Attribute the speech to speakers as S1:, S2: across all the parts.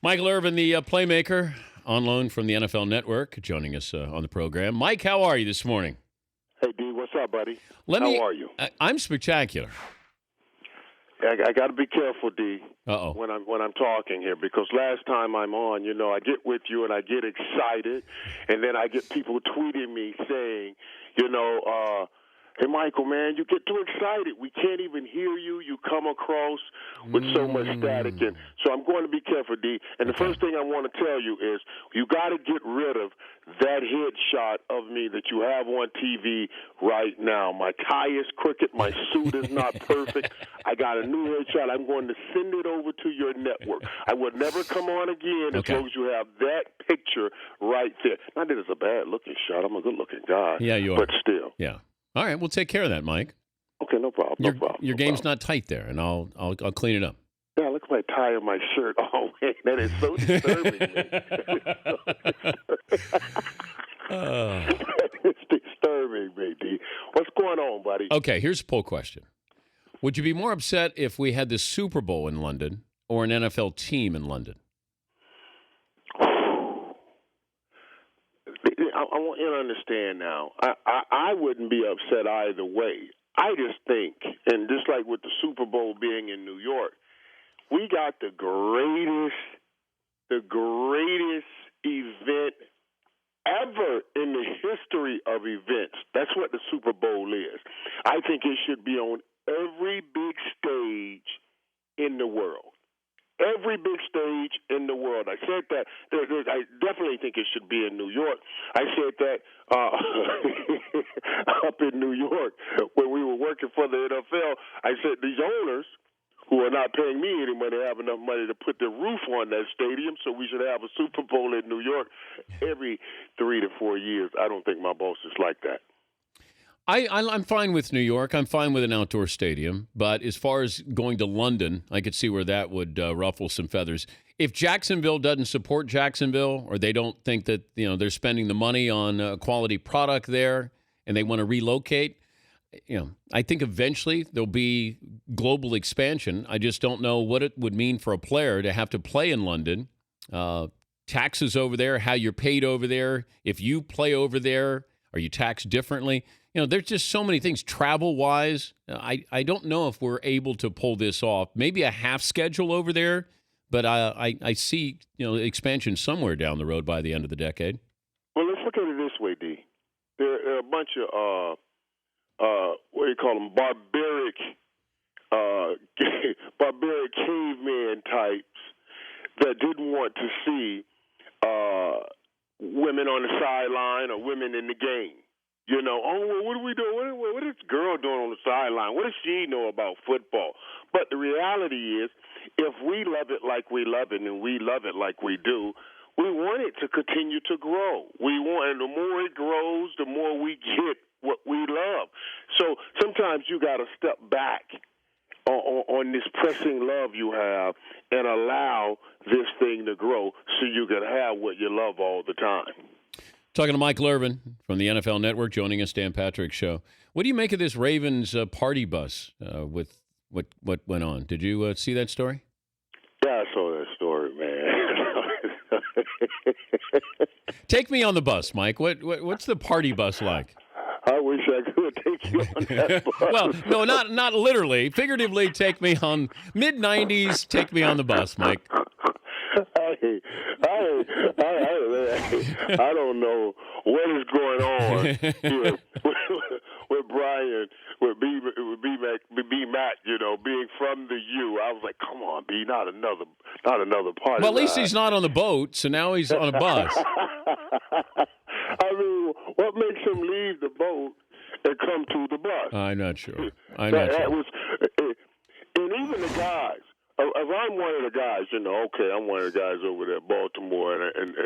S1: Michael Irvin, the playmaker, on loan from the NFL Network, joining us on the program. Mike, how are you this morning?
S2: Hey, D, what's up, buddy? How are you?
S1: I'm spectacular.
S2: I got to be careful, D,
S1: Uh-oh.
S2: when I'm talking here, because last time I'm on, I get with you and I get excited, and then I get people tweeting me saying, hey, Michael, man, you get too excited. We can't even hear you. You come across with so much static. And so I'm going to be careful, D. And the first thing I want to tell you is you got to get rid of that headshot of me that you have on TV right now. My tie is crooked. My suit is not perfect. I got a new headshot. I'm going to send it over to your network. I will never come on again as long as you have that picture right there. Not that it's a bad-looking shot. I'm a good-looking guy.
S1: Yeah, you are.
S2: But still.
S1: Yeah. All right, we'll take care of that, Mike.
S2: Okay, no problem.
S1: Your game's not tight there, and I'll clean it up.
S2: Yeah, look at my tie and my shirt. Oh, man, that is so disturbing. It's disturbing, baby. What's going on, buddy?
S1: Okay, here's a poll question. Would you be more upset if we had the Super Bowl in London or an NFL team in London?
S2: I want you to understand now. I wouldn't be upset either way. I just think, and just like with the Super Bowl being in New York, we got the greatest event ever in the history of events. That's what the Super Bowl is. I think it should be on every big stage in the world. Every big stage in the world. I said that. I definitely think it should be in New York. I said that up in New York when we were working for the NFL. I said these owners who are not paying me any money have enough money to put the roof on that stadium, so we should have a Super Bowl in New York every 3 to 4 years. I don't think my boss is like that.
S1: I'm fine with New York. I'm fine with an outdoor stadium. But as far as going to London, I could see where that would ruffle some feathers. If Jacksonville doesn't support Jacksonville, or they don't think that they're spending the money on a quality product there, and they want to relocate, I think eventually there'll be global expansion. I just don't know what it would mean for a player to have to play in London. Taxes over there, how you're paid over there. If you play over there, are you taxed differently? There's just so many things travel-wise. I don't know if we're able to pull this off. Maybe a half schedule over there, but I see expansion somewhere down the road by the end of the decade.
S2: Well, let's look at it this way, D. There are a bunch of what do you call them, barbaric caveman types that didn't want to see women on the sideline or women in the game. What are we doing? What is this girl doing on the sideline? What does she know about football? But the reality is, if we love it like we love it and we love it like we do, we want it to continue to grow. And the more it grows, the more we get what we love. So sometimes you got to step back on this pressing love you have and allow this thing to grow so you can have what you love all the time.
S1: Talking to Michael Irvin from the NFL Network, joining us, Dan Patrick Show. What do you make of this Ravens party bus with what went on? Did you see that story?
S2: Yeah, I saw that story, man.
S1: Take me on the bus, Mike. What's the party bus like?
S2: I wish I could take you on that bus.
S1: Well, no, not literally. Figuratively, take me on mid-'90s. Take me on the bus, Mike.
S2: I don't know what is going on here with Brian, with B Mac, being from the U. I was like, come on, B, not another party.
S1: Well, at least he's not on the boat, so now he's on a bus.
S2: I mean, what makes him leave the boat and come to the bus?
S1: I'm not sure.
S2: And even the guys. If I'm one of the guys, okay, I'm one of the guys over there, Baltimore, and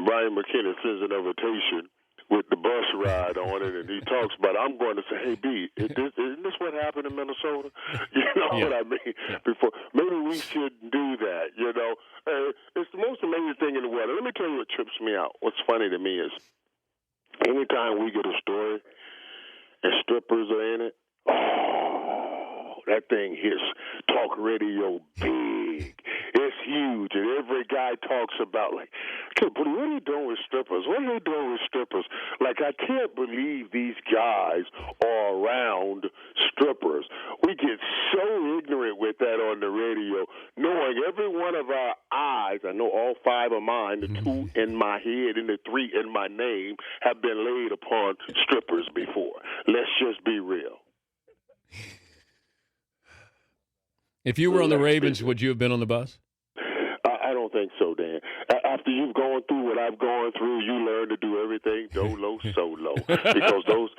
S2: Brian McKinnon sends an invitation with the bus ride on it, and he talks about it. I'm going to say, hey, B, isn't this what happened in Minnesota? You know what I mean? Yeah. Before maybe we should do that. It's the most amazing thing in the world. Let me tell you what trips me out. What's funny to me is anytime we get a story and strippers are in it, that thing hits talk radio big. It's huge, and every guy talks about, like, "But what are they doing with strippers? What are they doing with strippers?" Like, I can't believe these guys are around strippers. We get so ignorant with that on the radio, knowing every one of our eyes, I know all 5 of mine, the 2 in my head and the 3 in my name, have been laid upon strippers before. Let's just be real.
S1: If you were on the Ravens, would you have been on the bus?
S2: I don't think so, Dan. After you've gone through what I've gone through, you learn to do everything dolo solo. Because those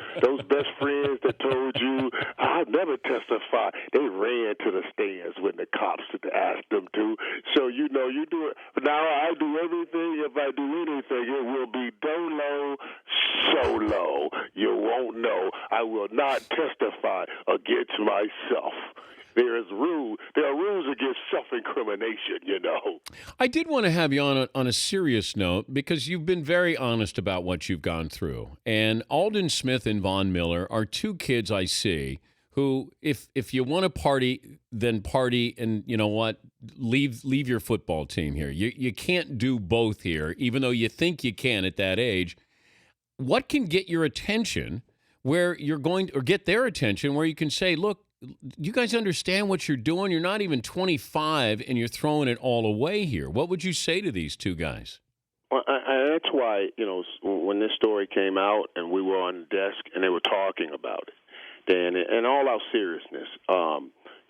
S2: best friends that told you, "I'll never testify," they ran to the stands when the cops asked them to. So, you do it. Now I do everything. If I do anything, it will be dolo solo. You won't know. I will not testify against myself. There are rules against self-incrimination,
S1: I did want to have you on a serious note because you've been very honest about what you've gone through. And Alden Smith and Von Miller are 2 kids I see who, if you want to party, then party, and you know what? Leave your football team here. You can't do both here, even though you think you can at that age. What can get your attention where you're going, or get their attention where you can say, look, you guys understand what you're doing? You're not even 25, and you're throwing it all away here. What would you say to these 2 guys?
S2: Well, that's why, when this story came out and we were on the desk and they were talking about it, Dan, in all our seriousness,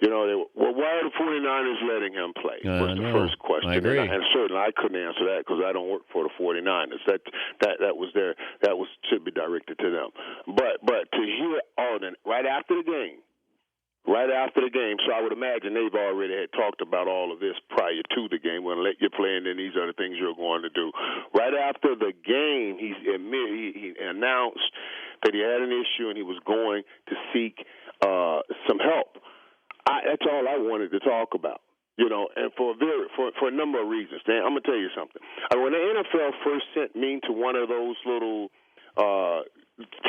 S2: they were, well, why are the 49ers letting him play? Was the first question.
S1: I agree.
S2: And certainly I couldn't answer that because I don't work for the 49ers. That was should be directed to them. But to hear Alden right after the game, so I would imagine they've already had talked about all of this prior to the game. We're going to let you play, and then these are the things you're going to do. Right after the game, he announced that he had an issue and he was going to seek some help. That's all I wanted to talk about. And for a number of reasons. Dan, I'm going to tell you something. When the NFL first sent me to one of those little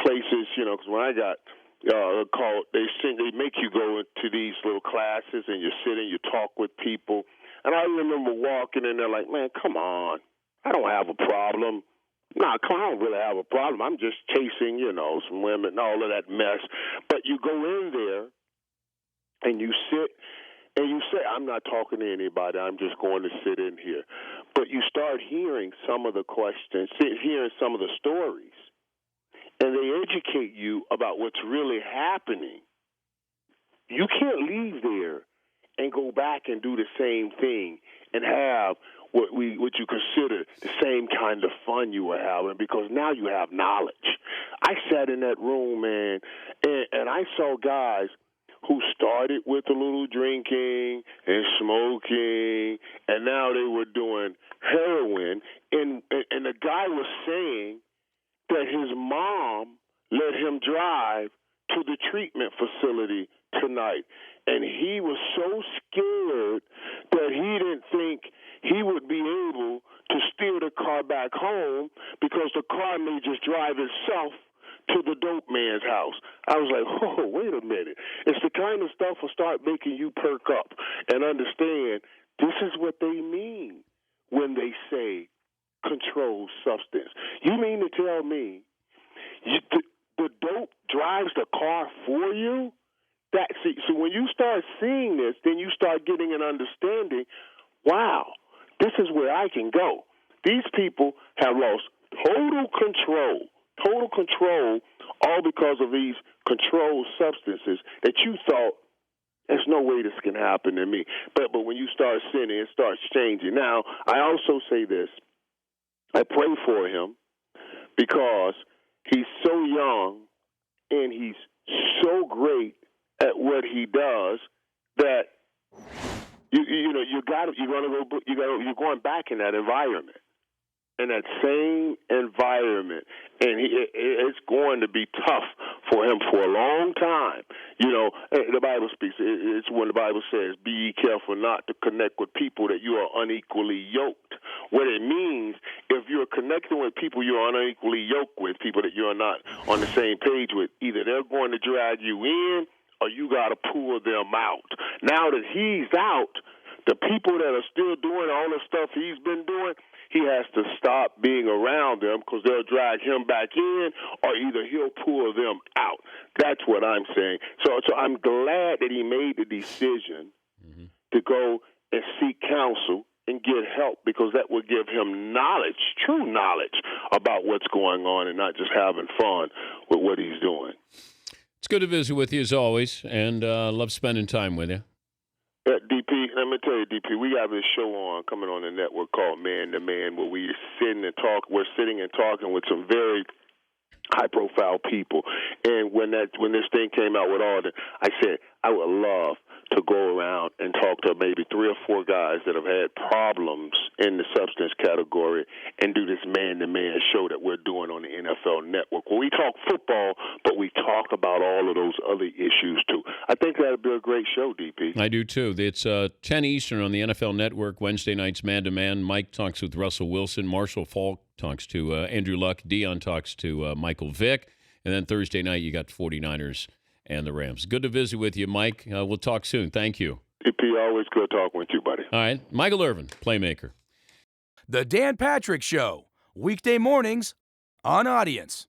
S2: places, because when I got called, they make you go into these little classes and you sit and you talk with people. And I remember walking in there like, man, come on, I don't have a problem. I don't really have a problem. I'm just chasing, some women and all of that mess. But you go in there and you sit and you say, I'm not talking to anybody. I'm just going to sit in here. But you start hearing some of the questions, hearing some of the stories. And they educate you about what's really happening. You can't leave there and go back and do the same thing and have what you consider the same kind of fun you were having, because now you have knowledge. I sat in that room, man, and I saw guys who started with a little drinking and smoking, and now they were doing heroin. And the guy was saying that his mom let him drive to the treatment facility tonight. And he was so scared that he didn't think he would be able to steer the car back home because the car may just drive itself to the dope man's house. I was like, whoa, wait a minute. It's the kind of stuff will start making you perk up and understand this is what they mean when they say controlled substance. You mean to tell me the dope drives the car for you? So when you start seeing this, then you start getting an understanding, wow, this is where I can go. These people have lost total control, all because of these controlled substances that you thought, there's no way this can happen to me. But when you start seeing it, it starts changing. Now, I also say this. I pray for him because he's so young and he's so great at what he does that you're going back in that environment. In that same environment, and it's going to be tough for him for a long time. The Bible speaks. It's when the Bible says, "Be ye careful not to connect with people that you are unequally yoked." What it means, if you're connecting with people you're unequally yoked with, people that you're not on the same page with, either they're going to drag you in or you got to pull them out. Now that he's out, the people that are still doing all the stuff he's been doing, he has to stop being around them because they'll drag him back in or either he'll pull them out. That's what I'm saying. So I'm glad that he made the decision to go and seek counsel and get help because that will give him knowledge, true knowledge about what's going on and not just having fun with what he's doing.
S1: It's good to visit with you as always, and love spending time with you.
S2: DP, let me tell you, DP, we have this show coming on the network called Man to Man where we sitting and talk. We're sitting and talking with some very high-profile people. And when this thing came out with Alden, I said I would love to go around and talk to maybe 3 or 4 guys that have had problems in the substance category and do this man-to-man show that we're doing on the NFL Network. Where we talk football, but we talk about all of those other issues too. I think that would be a great show, DP.
S1: I do too. It's 10 Eastern on the NFL Network, Wednesday nights man-to-man. Mike talks with Russell Wilson. Marshall Falk talks to Andrew Luck. Dion talks to Michael Vick. And then Thursday night, you got the 49ers and the Rams. Good to visit with you, Mike. We'll talk soon. Thank you.
S2: DP, always good talking with you, buddy.
S1: All right. Michael Irvin, Playmaker.
S3: The Dan Patrick Show, weekday mornings on Audience.